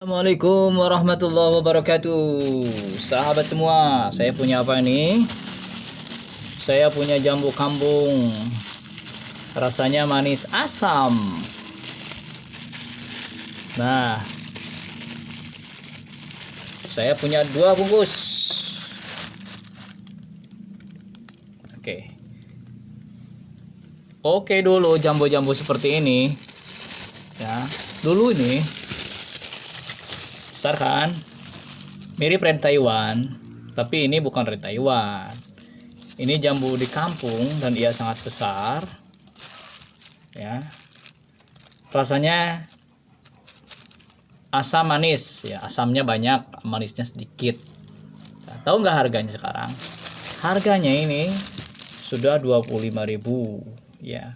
Assalamualaikum warahmatullahi wabarakatuh. Sahabat semua, saya punya apa ini? Saya punya jambu kampung. Rasanya manis asam. Nah, saya punya 2 bungkus. Oke dulu jambu-jambu seperti ini. Ya, dulu ini besar kan, mirip red Taiwan, tapi ini bukan red Taiwan. Ini jambu di kampung dan ia sangat besar. Ya, rasanya asam manis. Ya, asamnya banyak, manisnya sedikit. Nah, tahu nggak harganya sekarang? Harganya ini sudah 25.000. Ya,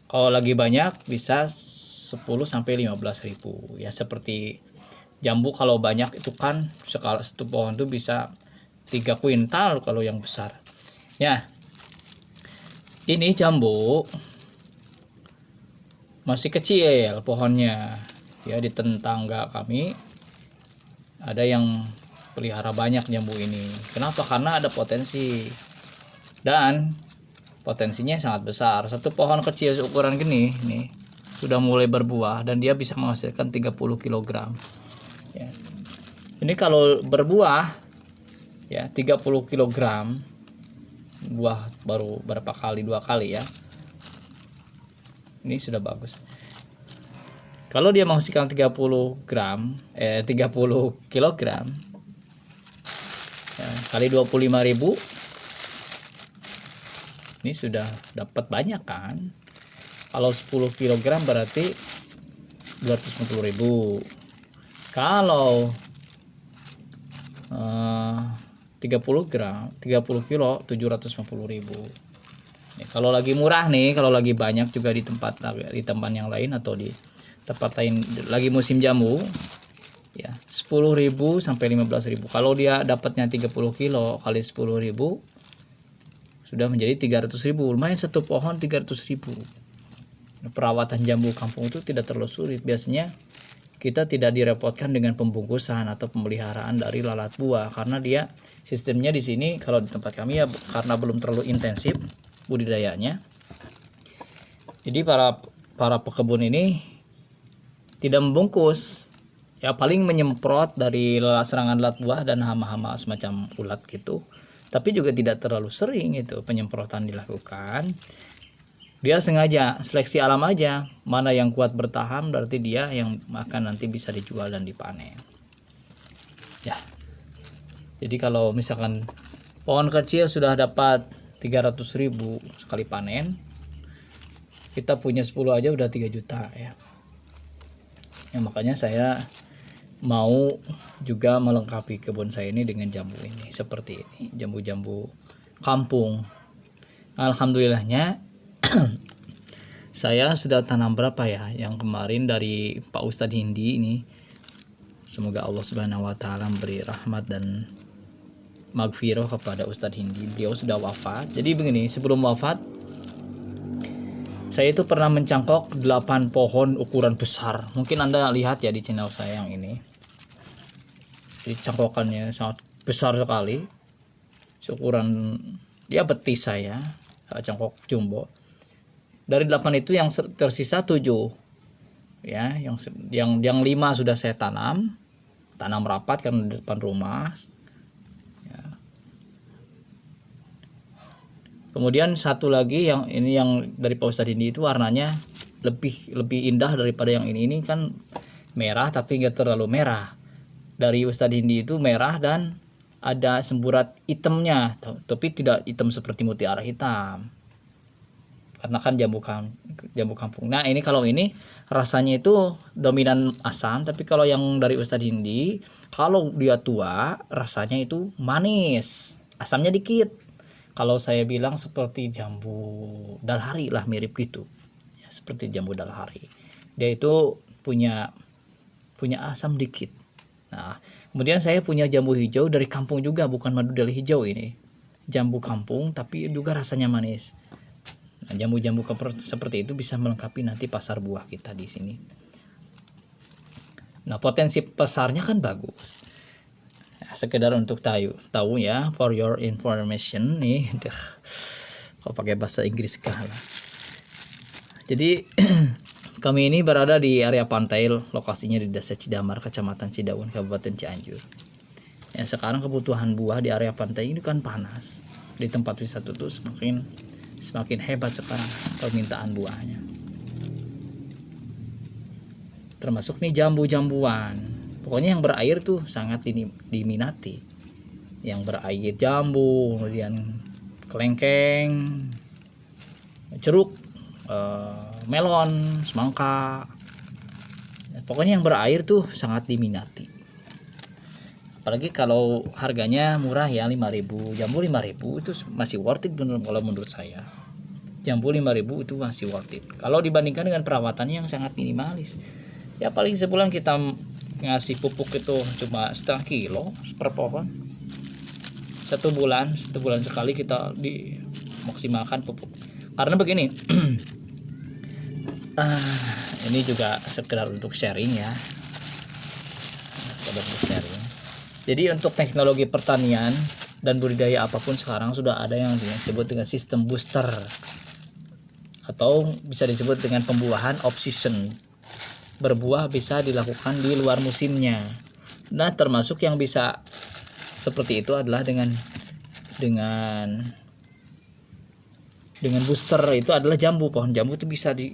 kalau lagi banyak bisa 10-15.000. Ya, seperti jambu kalau banyak itu kan sekali satu pohon tuh bisa 3 kuintal kalau yang besar. Ya, ini jambu masih kecil pohonnya. Ya, di tetangga kami ada yang pelihara banyak jambu ini. Kenapa? Karena ada potensi dan potensinya sangat besar. Satu pohon kecil seukuran gini nih sudah mulai berbuah dan dia bisa menghasilkan 30 kg. Ya. Ini kalau berbuah ya 30 kg, buah baru berapa kali, 2 kali ya. Ini sudah bagus. Kalau dia menghasilkan 30 kg ya, kali 25.000, ini sudah dapat banyak kan. Kalau 10 kg berarti 250.000. Kalau 30 kilo 750.000. Kalau lagi murah nih, kalau lagi banyak juga di tempat yang lain atau di tempat lain lagi musim jambu ya 10.000 sampai 15.000. Kalau dia dapatnya 30 kilo kali 10.000 sudah menjadi 300.000. Lumayan satu pohon 300.000. Perawatan jambu kampung itu tidak terlalu sulit. Biasanya kita tidak direpotkan dengan pembungkusan atau pemeliharaan dari lalat buah karena dia sistemnya di sini kalau di tempat kami ya karena belum terlalu intensif budidayanya. Jadi para pekebun ini tidak membungkus. Ya paling menyemprot dari serangan lalat buah dan hama-hama semacam ulat gitu. Tapi juga tidak terlalu sering itu penyemprotan dilakukan. Dia sengaja seleksi alam aja, mana yang kuat bertahan berarti dia yang akan nanti bisa dijual dan dipanen. Ya. Jadi kalau misalkan pohon kecil sudah dapat 300.000 sekali panen, kita punya 10 aja udah 3 juta ya. Ya makanya saya mau juga melengkapi kebun saya ini dengan jambu ini seperti ini, jambu-jambu kampung. Alhamdulillahnya saya sudah tanam berapa ya yang kemarin dari Pak Ustadz Hindi ini. Semoga Allah Subhanahu wa taala memberi rahmat dan maghfirah kepada Ustadz Hindi. Beliau sudah wafat. Jadi begini, sebelum wafat saya itu pernah mencangkok 8 pohon ukuran besar. Mungkin Anda lihat ya di channel saya yang ini. Jadi cangkokannya sangat besar sekali. Seukuran dia betis saya, cangkok jumbo. Dari 8 itu yang tersisa 7. Ya, yang 5 sudah saya tanam rapat karena di depan rumah. Ya. Kemudian satu lagi yang ini yang dari Pak Ustadz ini itu warnanya lebih indah daripada yang ini. Ini kan merah tapi enggak terlalu merah. Dari Ustadz Hindi itu merah dan ada semburat hitamnya, tapi tidak hitam seperti mutiara hitam. Karena kan jambu kampung. Nah, ini kalau ini rasanya itu dominan asam, tapi kalau yang dari Ustadz Hindi, kalau dia tua rasanya itu manis, asamnya dikit. Kalau saya bilang seperti jambu dalhari lah, mirip gitu. Ya, seperti jambu dalhari. Dia itu punya asam dikit. Nah, kemudian saya punya jambu hijau dari kampung juga, bukan madu dari hijau ini. Jambu kampung tapi juga rasanya manis. Nah, jambu-jambu seperti itu bisa melengkapi nanti pasar buah kita di sini. Nah, potensi pasarnya kan bagus. Nah, sekedar untuk tahu ya, for your information nih. Kalau pakai bahasa Inggris kalah. Jadi kami ini berada di area pantai, lokasinya di Desa Cidamar, Kecamatan Cidaun, Kabupaten Cianjur. Ya, sekarang kebutuhan buah di area pantai ini kan panas. Di tempat wisata itu semakin hebat sekarang permintaan buahnya. Termasuk nih jambu-jambuan. Pokoknya yang berair tuh sangat diminati. Yang berair jambu, kemudian kelengkeng, jeruk, melon, semangka. Pokoknya yang berair tuh sangat diminati. Apalagi kalau harganya murah ya, 5.000, jambu 5.000 itu masih worth it kalau menurut saya. Jambu 5.000 itu masih worth it. Kalau dibandingkan dengan perawatannya yang sangat minimalis. Ya paling sebulan kita ngasih pupuk itu cuma 0,5 kilo per pohon. Satu bulan sekali kita dimaksimalkan pupuk. Karena begini, ini juga sekedar untuk sharing ya. Jadi untuk teknologi pertanian dan budidaya apapun sekarang sudah ada yang disebut dengan sistem booster atau bisa disebut dengan pembuahan off season. Berbuah bisa dilakukan di luar musimnya. Nah, termasuk yang bisa seperti itu adalah dengan booster itu adalah jambu. Pohon jambu itu bisa di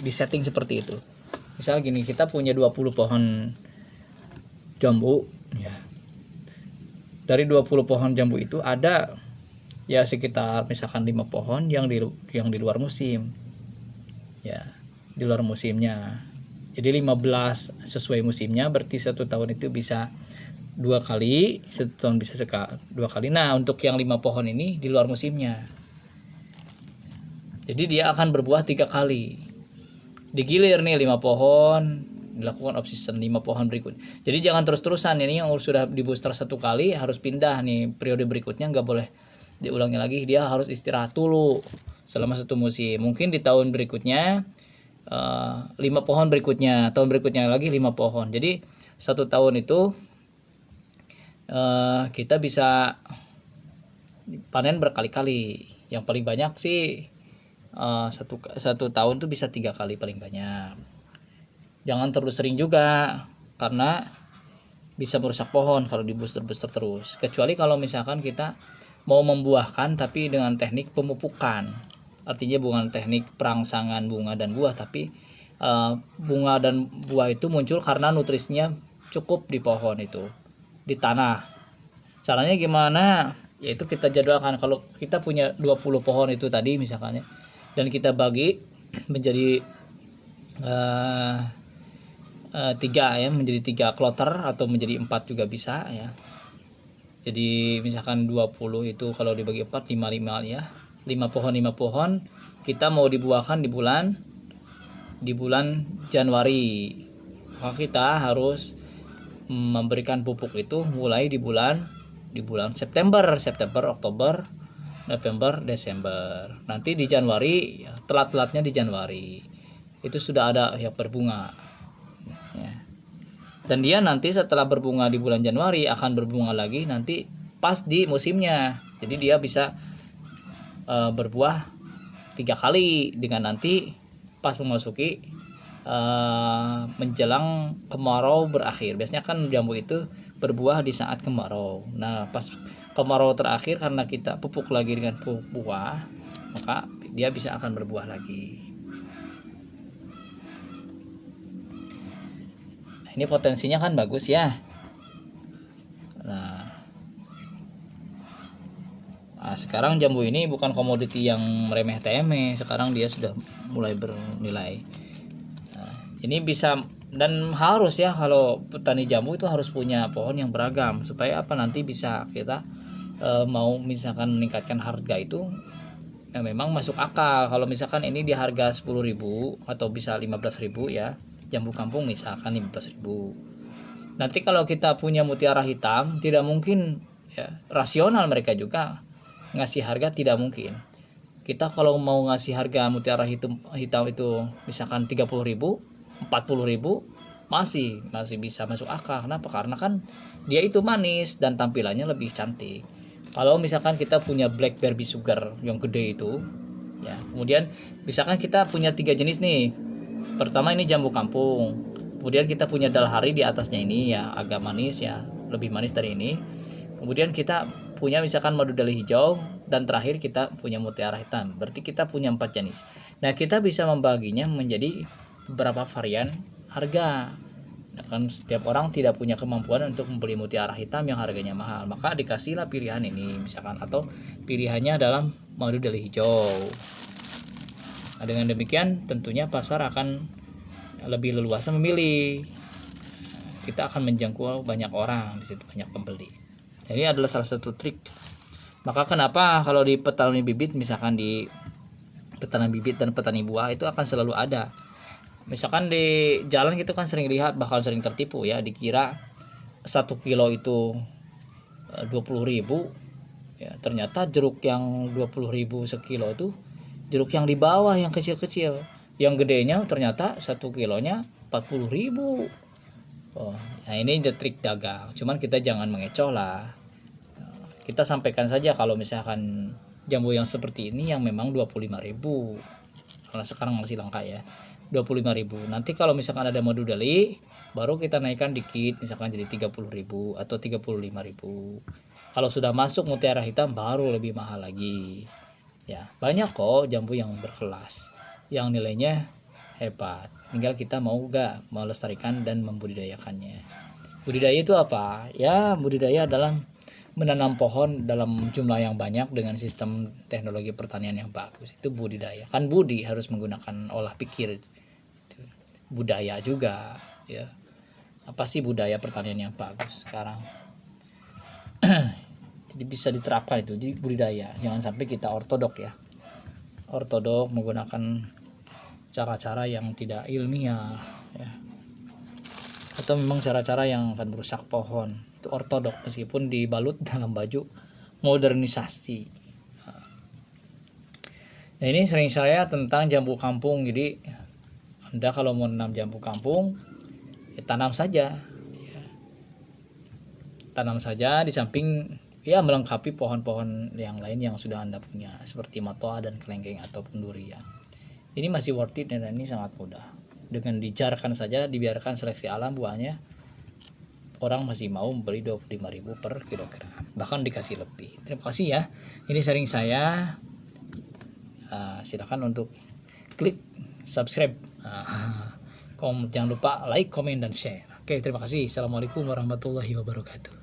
setting seperti itu. Misal gini, kita punya 20 pohon jambu ya. Dari 20 pohon jambu itu ada ya sekitar misalkan 5 pohon yang di luar musim. Ya, di luar musimnya. Jadi 15 sesuai musimnya, berarti 1 tahun itu bisa 2 kali, 1 tahun bisa 2 kali. Nah, untuk yang 5 pohon ini di luar musimnya. Jadi dia akan berbuah 3 kali. Digilir nih 5 pohon, dilakukan off season 5 pohon berikut. Jadi jangan terus-terusan, ini yang sudah di booster 1 kali harus pindah nih, periode berikutnya nggak boleh diulangi lagi, dia harus istirahat dulu selama 1 musim. Mungkin di tahun berikutnya 5 pohon berikutnya, tahun berikutnya lagi 5 pohon. Jadi 1 tahun itu kita bisa panen berkali-kali. Yang paling banyak sih satu tahun tuh bisa 3 kali paling banyak. Jangan terlalu sering juga karena bisa merusak pohon kalau di booster terus. Kecuali kalau misalkan kita mau membuahkan tapi dengan teknik pemupukan. Artinya bukan teknik perangsangan bunga dan buah, tapi bunga dan buah itu muncul karena nutrisinya cukup di pohon itu, di tanah. Caranya gimana? Yaitu kita jadwalkan. Kalau kita punya 20 pohon itu tadi misalkan ya, dan kita bagi menjadi 3 ya, menjadi 3 kloter atau menjadi 4 juga bisa ya. Jadi misalkan 20 itu kalau dibagi 4 5 ya. 5 pohon kita mau dibuahkan di bulan Januari. Maka kita harus memberikan pupuk itu mulai di bulan September, Oktober, November, Desember. Nanti di Januari, telat-telatnya di Januari itu sudah ada yang berbunga ya. Dan dia nanti setelah berbunga di bulan Januari akan berbunga lagi nanti pas di musimnya. Jadi dia bisa berbuah 3 kali dengan nanti pas memasuki menjelang kemarau berakhir. Biasanya kan jambu itu berbuah di saat kemarau. Nah, pas kemarau terakhir karena kita pupuk lagi dengan pupuk buah, maka dia bisa akan berbuah lagi. Nah, ini potensinya kan bagus ya. Nah, sekarang jambu ini bukan komoditi yang meremeh-temeh. Sekarang dia sudah mulai bernilai. Nah, ini bisa dan harus ya, kalau petani jambu itu harus punya pohon yang beragam supaya apa, nanti bisa kita mau misalkan meningkatkan harga itu ya memang masuk akal. Kalau misalkan ini di harga 10.000 atau bisa 15.000 ya, jambu kampung misalkan 15.000. Nanti kalau kita punya mutiara hitam, tidak mungkin ya, rasional mereka juga ngasih harga, tidak mungkin. Kita kalau mau ngasih harga mutiara hitam itu misalkan 30.000, 40.000, masih bisa masuk akal. Kenapa? Karena kan dia itu manis dan tampilannya lebih cantik. Kalau misalkan kita punya black berry sugar yang gede itu, ya, kemudian misalkan kita punya 3 jenis nih. Pertama ini jambu kampung, kemudian kita punya dalhari di atasnya ini ya agak manis ya, lebih manis dari ini. Kemudian kita punya misalkan madu dali hijau, dan terakhir kita punya mutiara hitam. Berarti kita punya 4 jenis. Nah, kita bisa membaginya menjadi beberapa varian harga. Nah, kan setiap orang tidak punya kemampuan untuk membeli mutiara hitam yang harganya mahal, maka dikasihlah pilihan ini misalkan, atau pilihannya dalam madu dali hijau. Nah, dengan demikian tentunya pasar akan lebih leluasa memilih. Kita akan menjangkau banyak orang, di situ banyak pembeli. Jadi adalah salah satu trik. Maka kenapa kalau di petani bibit, misalkan di petani bibit dan petani buah itu akan selalu ada. Misalkan di jalan gitu kan sering lihat, bahkan sering tertipu ya, dikira 1 kilo itu 20.000 ya, ternyata jeruk yang 20.000 sekilo itu jeruk yang di bawah yang kecil-kecil. Yang gedenya ternyata 1 kilonya 40.000. Oh, nah ini the trik dagang. Cuman kita jangan mengecoh lah. Kita sampaikan saja kalau misalkan jambu yang seperti ini yang memang 25.000. Karena sekarang masih langka ya. 25.000. Nanti kalau misalkan ada madu dali, baru kita naikkan dikit, misalkan jadi 30.000 atau 35.000. Kalau sudah masuk mutiara hitam baru lebih mahal lagi. Ya, banyak kok jambu yang berkelas, yang nilainya hebat. Tinggal kita mau gak melestarikan dan membudidayakannya. Budidaya itu apa? Ya, budidaya adalah menanam pohon dalam jumlah yang banyak dengan sistem teknologi pertanian yang bagus. Itu budidaya. Kan budi harus menggunakan olah pikir. Budaya juga ya. Apa sih budaya pertanian yang bagus sekarang? Jadi bisa diterapkan itu di budidaya. Jangan sampai kita ortodok ya. Ortodok menggunakan cara-cara yang tidak ilmiah ya. Atau memang cara-cara yang akan merusak pohon. Itu ortodok meskipun dibalut dalam baju modernisasi. Nah, ini sering saya tentang jambu kampung. Jadi Anda kalau mau menanam jambu kampung, ya tanam saja ya. Tanam saja di samping ya melengkapi pohon-pohon yang lain yang sudah Anda punya seperti matoa dan kelengkeng ataupun durian. Ini masih worth it dan ini sangat mudah. Dengan dijarkan saja, dibiarkan seleksi alam buahnya, orang masih mau membeli 25.000 per kilogram, bahkan dikasih lebih. Terima kasih ya. Ini sharing saya. Silakan untuk klik subscribe. Jangan lupa like, comment, dan share. Oke, terima kasih. Assalamualaikum warahmatullahi wabarakatuh.